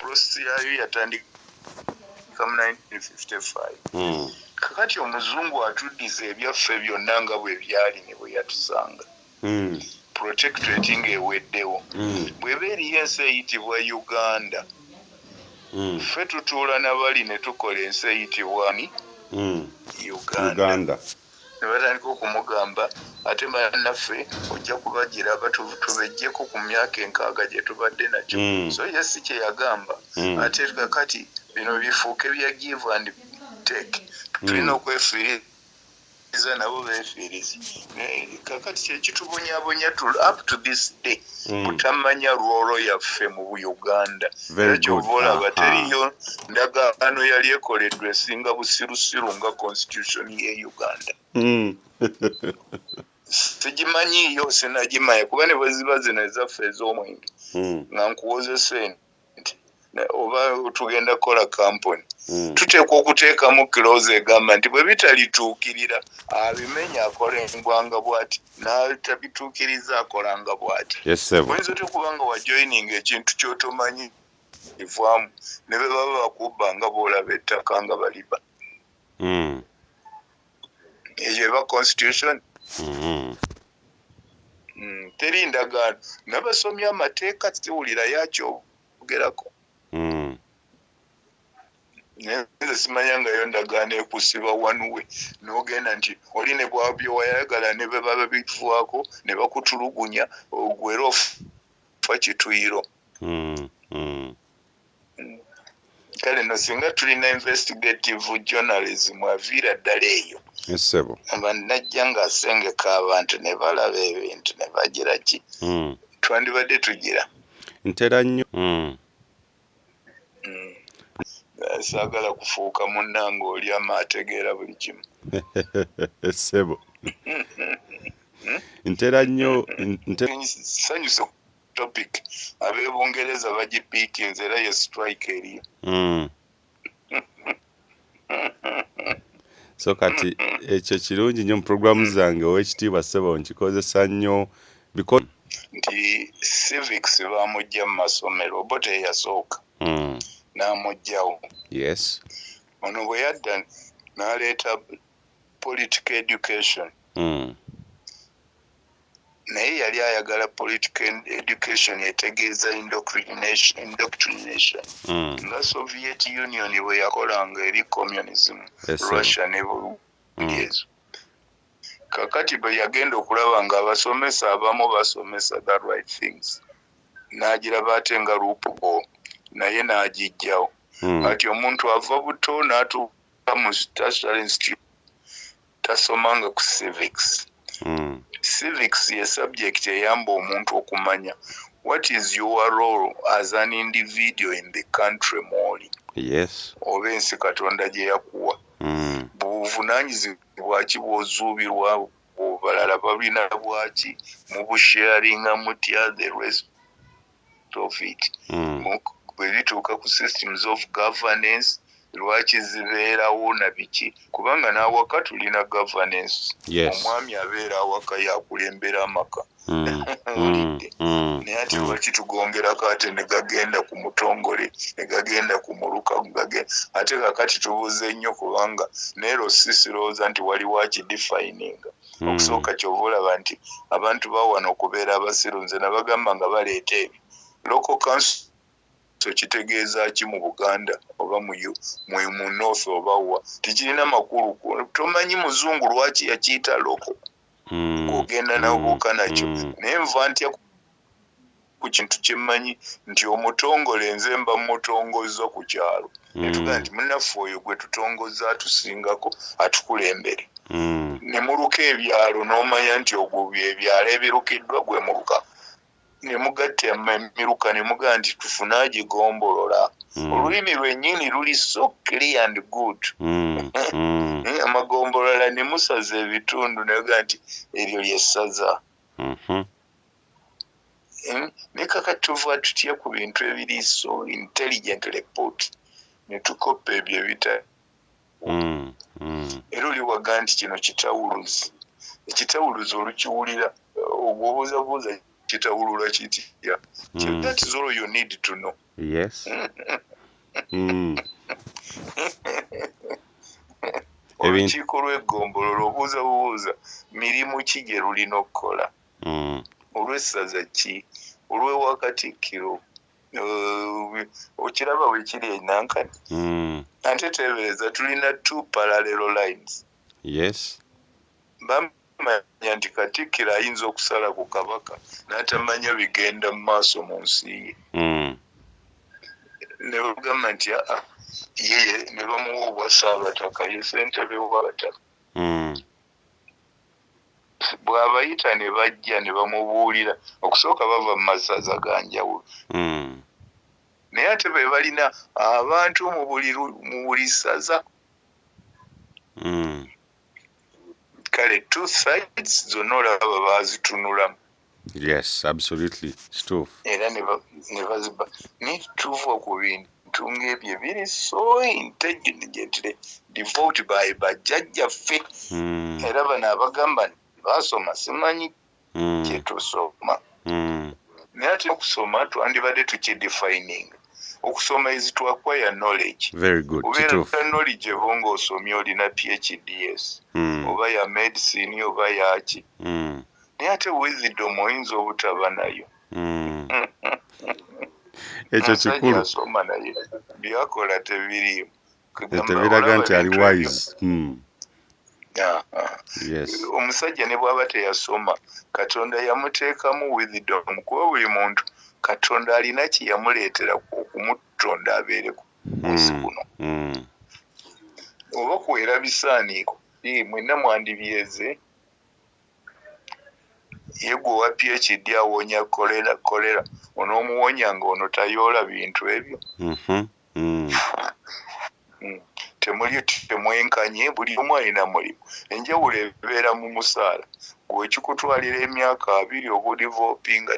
process yayo yatandika mu 1955 kakati omuzungu atuddiza ebyaffe byonna nga bwe byali ne bwe yatusanga protectorate ng'eweddewo bw'eba eriyo ensi eyitibwa Uganda ffe tutuula nabali ne tukola ensi eyitibwa Uganda ne batandika okumugamba ate bannaffe ojja kubagiraba tubejjeko ku myaka 6 gye tubadde nakyo so ye si kye yagamba ate kakati bino bifuuke bya give and take tulina okwefiiriza nabo beefiiriza kakati kyekitubonyabonya up to this day butamanya lwolo yaffe mu Uganda era kyova olaba teriyo ndagaano yali ekoleddwa esinga busirusiru nga constitution ye Uganda sigimanyiyo sinagimanya kuba ne bwe ziba zino ezaffe ez'omwenge nga nkuwoze sente oba tugenda kukola kampuni tuteekwa okuteekamu kiloozi egamba nti bwe bitalituukirira abimenya akola engwanga bw'ati n'atabituukiriza akolanga bw'ati oyinza otya okuba nga wajoyininga ekintu ky'otomanyi ivaamu ne be baba bakubba nga bw'olaba ettaka nga baliba eyo eba constitution teri ndagaano n'abasomye amateeka siwulira yakyogerako nze simanya nga yo ndagaano ekusiba wanuwe n'ogenda nti oli ne bwabyo wayagala ne be baba bifuako ne bakutulugunya ogwera ofa kituyiro kale no singa tulina investigative journalism aviira ddala eyo najja ng'asengeka abantu ne balaba ebintu ne bagira ki twandibadde tugira ntera nnyo saagala kufuuka munnanga oli amaategeera buli kimu ssebo ntera nnyo sanyuse topic ab'Ebungereza bagipiikinze era ye strike eriyo so kati ekyo kirungi nnyo mu programu zange ow'ekitiibwa ssebo nkikozesa nnyo nti civics bamujja mu masomero oba teyasooka n'amugjawo yes ono bwe yadda n'aleeta political education naye yali ayagala political education etegeeza indoctrination nga Soviet Union bwe yakolanga eri communism Russia ne Burundi ezo kakati bwe yagenda okulaba nga abasomesa abamu basomesa the right things n'agiraba ate nga loophole naye n'agijjawo ati omuntu ava buto n'atuuka mu tertiary institute tasomanga ku civics civics ye subject eyamba omuntu okumanya what is your role as an individual in the country mwoli oba ensi katonda gye yakuwa buvunaanyizibwa ki bw'ozuubirwa balala balina bwaki mu busharinga mutya the rest of it bwe bituuka ku systems of governance lwaki zibeerawo na biki kubanga n'awaka tulina governance omwami abeera awaka yakulembera amaka naye ati lwaki tugongerako ate ne gagenda ku mutongole ne gagenda ku muluka ate kakati tubuuze nnyo kubanga neero sisirowooza nti waliwo akidefininga okusooka kyova olaba nti abantu bawana okubeera abasiru nze nabagamba nga baleeta ebyo local council so kitegeeza ki mu Buganda oba mu North oba wa tikirina makulu tomanyi muzungu lwaki yakiyita loko ogenda nabuuka nakyo naye nva ntya ku kintu kyemmanyi nti omutongole nze mba mutongoza ku kyalo netugaa nti munnaffe oyo gwe tutongoza atusingako atukulembere ne muluka ebyalo n'omanya nti ogwo ebyalo ebirukiddwa gwe muluka ne mugatta emiruka ne mugaa nti tufunaagigombolola olulimi lwennyini luli so clear and good amagombolola ne musaza ebitundu nayogaa nti eryo lyessaza ne kakati tuva tutya ku bintu ebiri so intelligent report ne tukopa ebyo ebita era oliwaga nti kino kitawuluzi ekitawuluzi olukiwulira ogwobuuzabuuza kitawulula kitya that is all you need to know olukiiko lw'eggombolola obuuza bubuuza mirimu ki gye lulina okukola olw'essaza ki olw'ewakatikkiro okiraba bwe kiri enankani ate teebereza tulina 2 parallel lines. Yes. Bamanya nti katikkiro ayinza okusala ku kabaka n'atamanya bigenda mu maaso mu nsi ye ne bagamba nti yeye ne bamuwa obwa Ssaabataka ye ssentebe w'abataka bw'abayita ne bajja ne bamubuulira okusooka bava mu masaza ga njawulo naye ate be balina abantu mu buli ssaza kale 2 sides zonna olaba baazitunulamu. Yes, absolutely. Stuff. Era ne baziba nituva ku bintu ng'ebyo ebiri so intelligently developed by bajjajjaffe era bano abagamba baasoma simanyi kye tusoma naye ate okusoma twandibadde tukidefining okusoma is to acquire knowledge. Very good. Obeera knowledge ebo ng'osomye olina PhDs oba ya medicine oba yaki naye ate wisdom oyinza obutaba nayo ekyo kikulu asoma naye byakola tebiriimu tebiraga nti ali wise. Yes. Omusajja ne bw'aba teyasoma Katonda yamuteekamu wisdom kuba buli muntu Katonda alina kye yamuleetera okumutonda abeere ku nsi kuno oba kuwera bisaaniiko mwenna mwandibyeze yegwe wa PhD awonya kolera onoomuwonya ng'ono tayoola bintu ebyo temwenkanye buli omu alina mulimu enjawulo ebeera mu musaala gwekikutwalira emyaka 2 okudivelopinga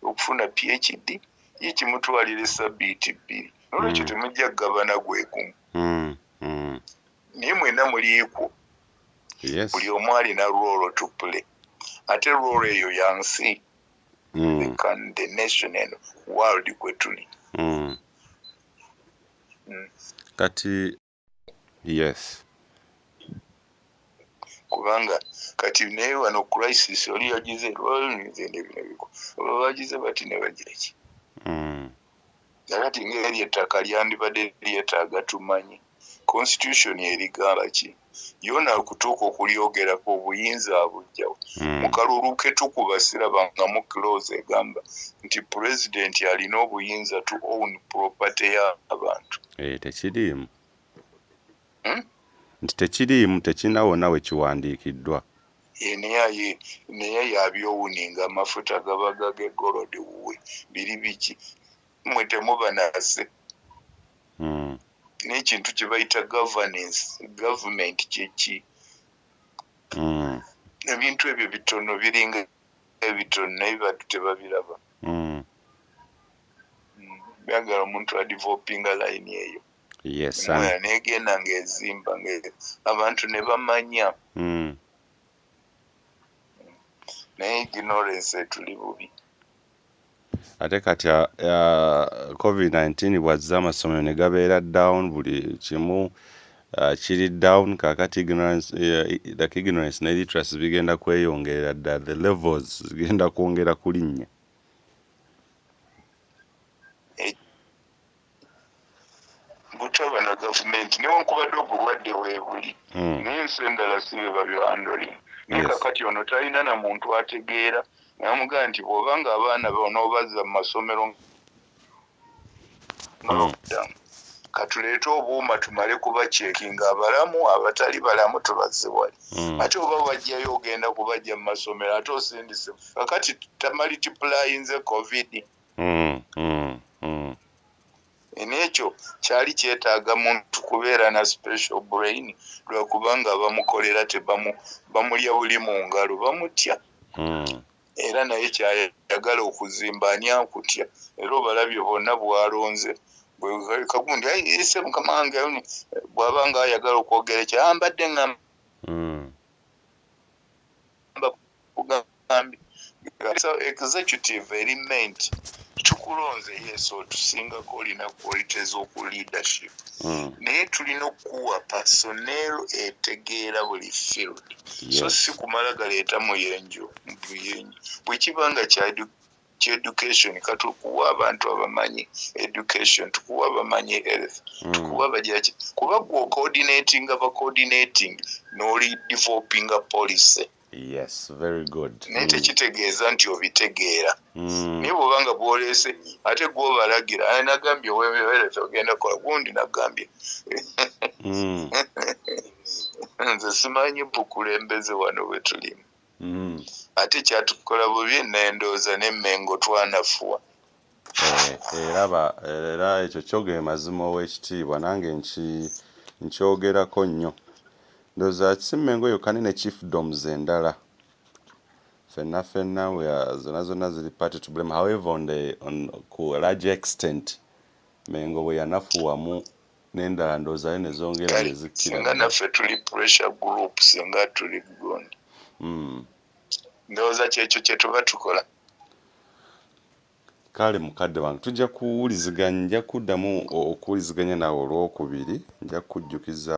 okufuna PhD ye kimutwalira esabbiiti 2 nolwekyo temujja kugabana gwekumu naye mwenna muliikwo buli omu alina role to play ate role eyo yansi the nation and world kwe tuli kati yes kubanga kati naye wano crisis oli yagize bagize bati ne bagira ki nakati ngeri ettaka lyandibadde lyetaaga tumanyi constitution erigamba ki yona okutuuka okulyogerako obuyinza abujjawo mu kalulu ke tukuba sirabanga mu clause egamba nti president alina obuyinza to own property y'abantu tekiriimu nti tekiriimu tekinawona we kiwandiikiddwa naye yabyowuninga amafuta gaba gagegolode wuwe biri biki mwe temuba nase n'ekintu kye bayita government kyeki ebintu ebyo bitono biringa ebitono naye batu tebabiraba byagala omuntu adevelopinga line eyo negenda ng'ezimba abantu ne bamanya naye ignorance tuli bubi ate kati COVID-19 bwazza amasomero ne gabeera down buli kimu kiri down kakati ignorance ne literacy bigenda kweyongerera ddala the levels zigenda kwongera kulinnya butaba na gavumenti newankubadde obulwadde weebuli naye ensi endala si be babyohandling naye kakati ono talina na muntu ategeera namugamba nti bw'obanga abaana bonoobazza mu masomero katuleete obuuma tumale kubacekinga abalamu abatali balamu tubazze wali ate oba bajjayo ogenda kubajja mu masomero ate osindise kakati tamaltiplyinze covid n'ekyo kyali kyetaaga muntu kubeera na special brain lwakubanga bamukolera bamulya buli mu ngalo bamutya era naye kyayagala okuzimba ani akutya era obalabye bonna bwalonze kagundi ese mukama wange bw'aba nga ayagala okwogera kyambadde ngamba kugambye so executive element tukulonze yes otusingako olina qualities oku leadership naye tulina okuwa personnel etegeera buli field so si kumala galeeta muyenjo bwekibanga education katukuwa abantu abamanyi education tukuwa abamanyi health tukuwa abajaki kuba gwe coordinating aba coordinating n'oli developing a policy. Yes, very good. Naye tekitegeeza nti obitegeera naye bw'obanga bw'oleese ate gw'obalagira nagambye weewereze ogenda kola gundi nagambye nze simanyi bukulembeze wano bwe tulimu ate kyatukola bubi nendooza n'emmengo twanafuwa era ekyo kyogere mazima ow'ekitiibwa nange nkyogerako nnyo ndowooza kisimmengo yokka ne chiefdoms endala fenna zonna ziri party to blame. However, ku large extent Mengo bwe yanafuwamu n'endala ndowooza ne zongera ne zikkira singa naffe tuli pressure group singa tuli gundi ndowooza kyekyo kye tuba tukola. Kale mukadde wange tujja kuwuliziganya, nja kuddamu okuwuliziganya naawe olwokubiri, nja kujjukiza